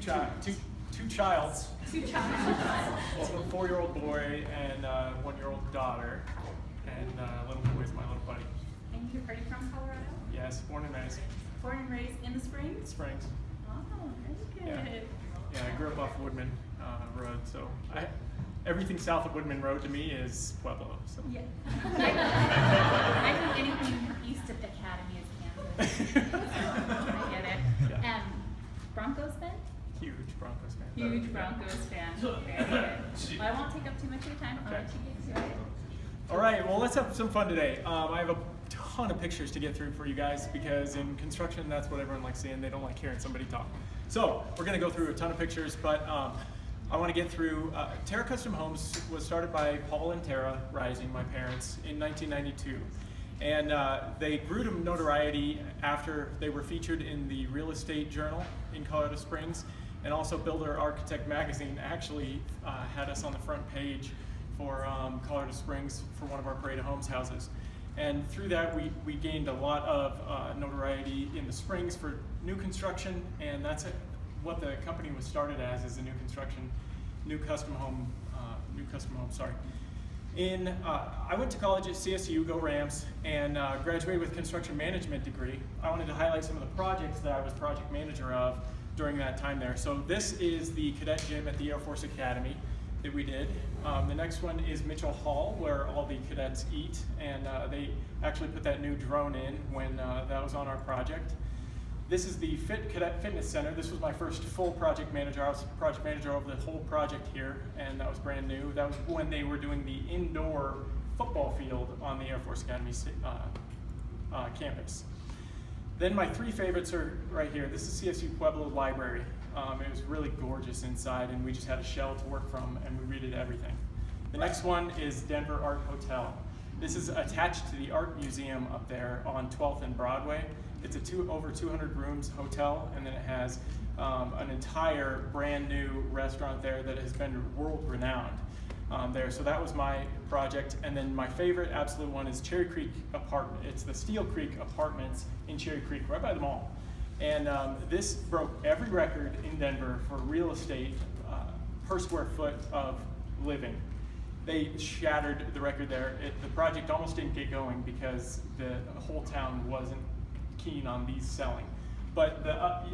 two childs. Two childs. Well, a 4-year-old boy and a 1-year-old daughter, and a little boy is my little buddy. And are you from Colorado? Yes, born and raised. Born and raised in the Springs? Springs. Oh, very good. Yeah, I grew up off Woodman Road, so everything south of Woodman Road to me is Pueblo. So. Yeah. I think anything east of Academy is Kansas. I get it. Yeah. Broncos fan? Huge Broncos fan. Huge Broncos fan. Very good. Well, I won't take up too much of your time. I'll let you get to it. All right, well, let's have some fun today. I have a ton of pictures to get through for you guys because in construction, that's what everyone likes seeing. They don't like hearing somebody talk. So we're going to go through a ton of pictures, but I want to get through. Terra Custom Homes was started by Paul and Tara Rising, my parents, in 1992. And they grew to notoriety after they were featured in the Real Estate Journal in Colorado Springs, and also Builder Architect Magazine actually had us on the front page for Colorado Springs for one of our Parade of Homes houses. And through that, we gained a lot of notoriety in the Springs for new construction, and that's what the company was started as, is a new construction, new custom home, sorry. I went to college at CSU, go Rams, and graduated with a construction management degree. I wanted to highlight some of the projects that I was project manager of during that time there. So this is the cadet gym at the Air Force Academy that we did. The next one is Mitchell Hall, where all the cadets eat, and they actually put that new drone in when that was on our project. This is the Cadet Fitness Center. This was my first full project manager. I was project manager over the whole project here, and that was brand new. That was when they were doing the indoor football field on the Air Force Academy campus. Then my three favorites are right here. This is CSU Pueblo Library. It was really gorgeous inside, and we just had a shell to work from, and we redid everything. The next one is Denver Art Hotel. This is attached to the Art Museum up there on 12th and Broadway. It's a over 200 rooms hotel, and then it has an entire brand new restaurant there that has been world renowned there. So that was my project. And then my favorite absolute one is Cherry Creek Apartment. It's the Steel Creek Apartments in Cherry Creek, right by the mall. And this broke every record in Denver for real estate per square foot of living. They shattered the record there. The project almost didn't get going because the whole town wasn't keen on these selling. But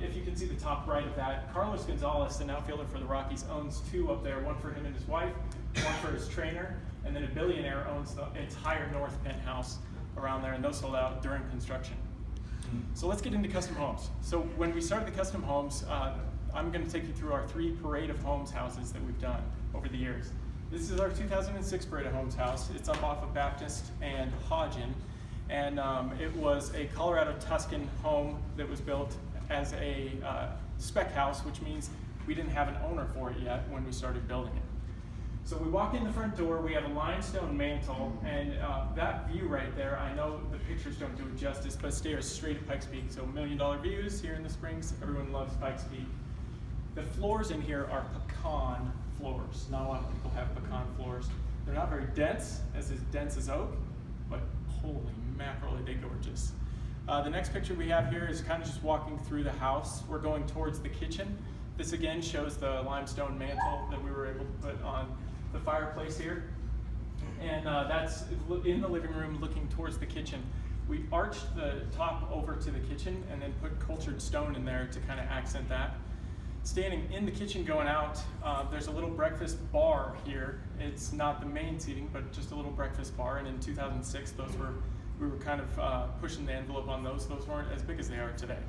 if you can see the top right of that, Carlos Gonzalez, an outfielder for the Rockies, owns two up there, one for him and his wife, one for his trainer, and then a billionaire owns the entire north penthouse around there, and those sold out during construction. So let's get into custom homes. So when we started the custom homes, I'm going to take you through our 3 Parade of Homes houses that we've done over the years. This is our 2006 Parade of Homes house. It's up off of Baptist and Hodgen, and it was a Colorado Tuscan home that was built as a spec house, which means we didn't have an owner for it yet when we started building it. So we walk in the front door, we have a limestone mantle, and that view right there, I know the pictures don't do it justice, but stares straight at Pikes Peak. So $1 million views here in the Springs, everyone loves Pikes Peak. The floors in here are pecan floors. Not a lot of people have pecan floors. They're not very dense as oak, but holy mackerel, are they gorgeous. The next picture we have here is kind of just walking through the house. We're going towards the kitchen. This again shows the limestone mantle that we were able to put on the fireplace here. And that's in the living room looking towards the kitchen. We arched the top over to the kitchen and then put cultured stone in there to kind of accent that. Standing in the kitchen going out, there's a little breakfast bar here. It's not the main seating, but just a little breakfast bar. And in 2006, we were kind of pushing the envelope on those. Those weren't as big as they are today.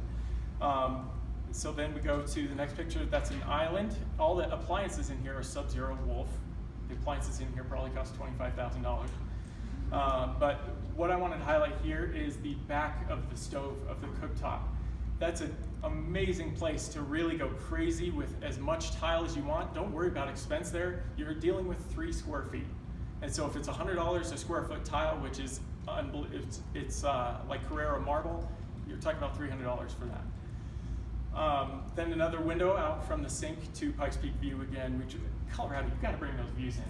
So then we go to the next picture. That's an island. All the appliances in here are Sub-Zero Wolf. The appliances in here probably cost $25,000. But what I wanted to highlight here is the back of the stove, of the cooktop. That's an amazing place to really go crazy with as much tile as you want. Don't worry about expense there. You're dealing with 3 square feet. And so if it's $100 a square foot tile, which is it's like Carrera marble, you're talking about $300 for that. Then another window out from the sink to Pikes Peak view again. Colorado, you've got to bring those views in.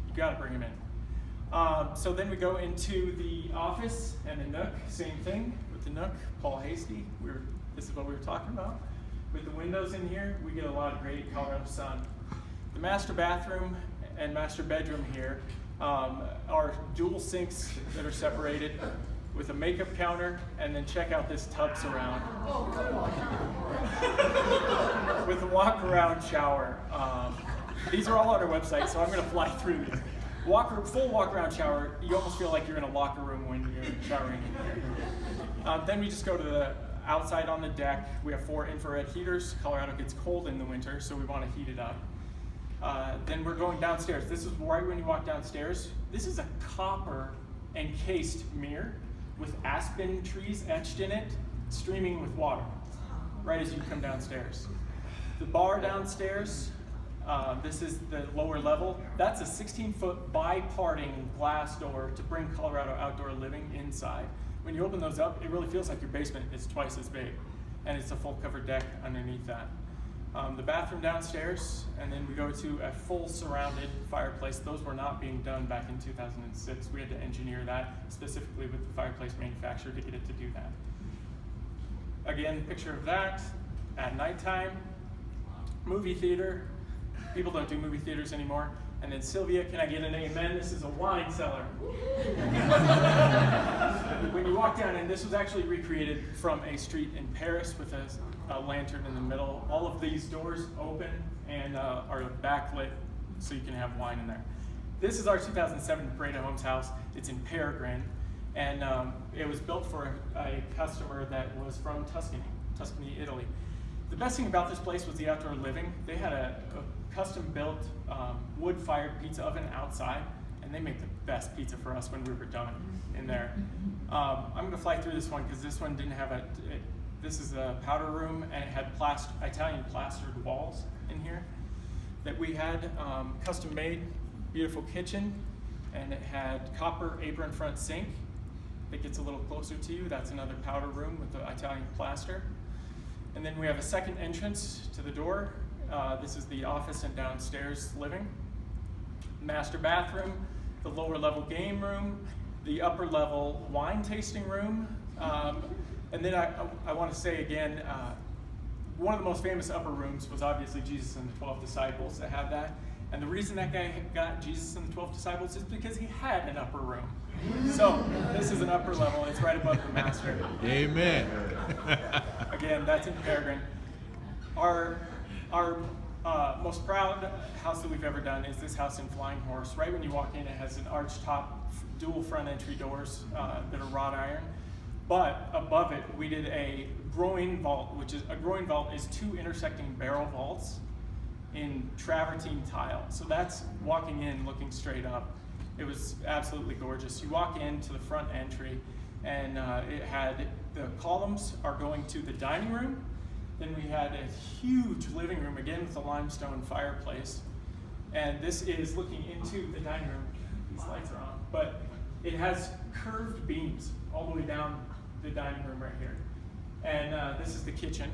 You've got to bring them in. So then we go into the office and the nook, same thing with the nook. Paul Hasty, this is what we were talking about. With the windows in here, we get a lot of great Colorado sun. The master bathroom and master bedroom here are dual sinks that are separated with a makeup counter, and then check out this tub surround with a walk-around shower. These are all on our website, so I'm going to fly through these. Full walk-around shower. You almost feel like you're in a locker room when you're showering in here. Then we just go to the outside on the deck. We have 4 infrared heaters. Colorado gets cold in the winter, so we want to heat it up. Then we're going downstairs. This is right when you walk downstairs. This is a copper encased mirror with aspen trees etched in it, streaming with water, right as you come downstairs. The bar downstairs, this is the lower level. That's a 16-foot bi-parting glass door to bring Colorado outdoor living inside. When you open those up, it really feels like your basement is twice as big, and it's a full covered deck underneath that. The bathroom downstairs, and then we go to a full surrounded fireplace. Those were not being done back in 2006. We had to engineer that specifically with the fireplace manufacturer to get it to do that. Again, picture of that at nighttime. Movie theater. People don't do movie theaters anymore. And then Sylvia, can I get an amen? This is a wine cellar. When you walk down, and this was actually recreated from a street in Paris with a lantern in the middle. All of these doors open and are backlit so you can have wine in there. This is our 2007 Parade Homes house. It's in Peregrine, and it was built for a customer that was from Tuscany, Italy. The best thing about this place was the outdoor living. They had a custom-built wood-fired pizza oven outside, and they make the best pizza for us when we were done in there. I'm going to fly through this one because this one didn't have this is a powder room, and it had Italian plastered walls in here that we had custom-made, beautiful kitchen, and it had copper apron front sink that gets a little closer to you. That's another powder room with the Italian plaster. And then we have a second entrance to the door. This is the office and downstairs living. Master bathroom, the lower level game room, the upper level wine tasting room. And then I want to say again, one of the most famous upper rooms was obviously Jesus and the 12 disciples that had that. And the reason that guy got Jesus and the 12 disciples is because he had an upper room. So this is an upper level. It's right above the master. Amen. Again, that's in Peregrine. Our most proud house that we've ever done is this house in Flying Horse. Right when you walk in, it has an arched top, dual front entry doors that are wrought iron. But above it, we did a groin vault, which is a groin vault is 2 intersecting barrel vaults in travertine tile. So that's walking in, looking straight up. It was absolutely gorgeous. You walk into the front entry, and it had the columns are going to the dining room. Then we had a huge living room, again with a limestone fireplace. And this is looking into the dining room. These lights are on. But it has curved beams all the way down the dining room right here. And this is the kitchen.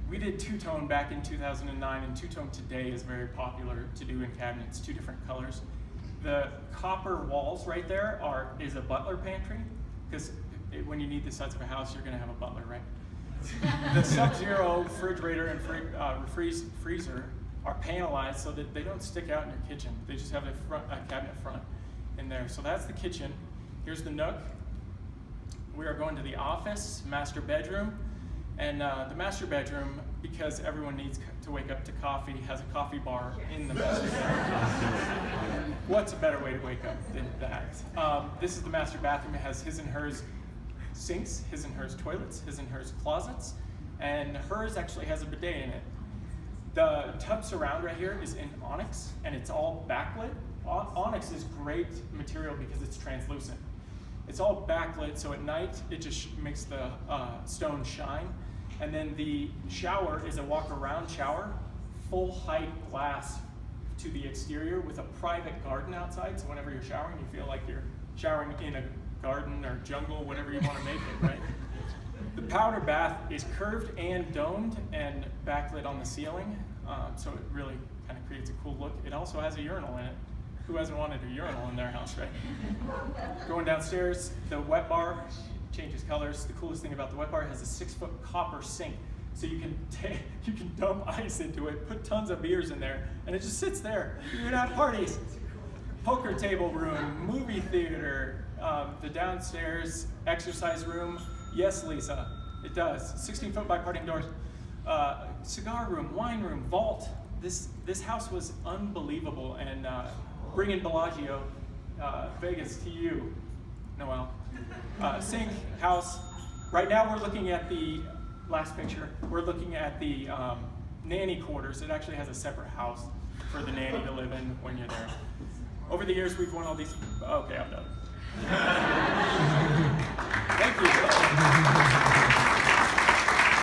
We did two-tone back in 2009, and two-tone today is very popular to do in cabinets, 2 different colors. The copper walls right there is a butler pantry, because when you need the size of a house, you're going to have a butler, right? The Sub-Zero refrigerator and freezer are panelized so that they don't stick out in your kitchen. They just have a cabinet front in there. So that's the kitchen. Here's the nook. We are going to the office, master bedroom. And the master bedroom, because everyone needs to wake up to coffee, has a coffee bar in the master bedroom. What's a better way to wake up than that? This is the master bathroom. It has his and hers sinks, his and hers toilets, his and hers closets, and hers actually has a bidet in it. The tub surround right here is in onyx, and it's all backlit. Onyx is great material because it's translucent. It's all backlit, so at night it just makes the stone shine. And then the shower is a walk-around shower, full height glass to the exterior with a private garden outside. So whenever you're showering, you feel like you're showering in a garden or jungle, whatever you want to make it, right? The powder bath is curved and domed and backlit on the ceiling, so it really kind of creates a cool look. It also has a urinal in it. Who hasn't wanted a urinal in their house, right? Going downstairs, the wet bar changes colors. The coolest thing about the wet bar has a 6-foot copper sink So you can you can dump ice into it, put tons of beers in there, and it just sits there. You can have parties. Poker table room, movie theater, the downstairs exercise room. Yes, Lisa, it does. 16-foot by parting doors. Cigar room, wine room, vault. This house was unbelievable, and bringing Bellagio, Vegas to you, Noel. Sink, house. Right now we're looking at the last picture. We're looking at the nanny quarters. It actually has a separate house for the nanny to live in when you're there. Over the years, we've won all these. Okay, I'm done. Thank you.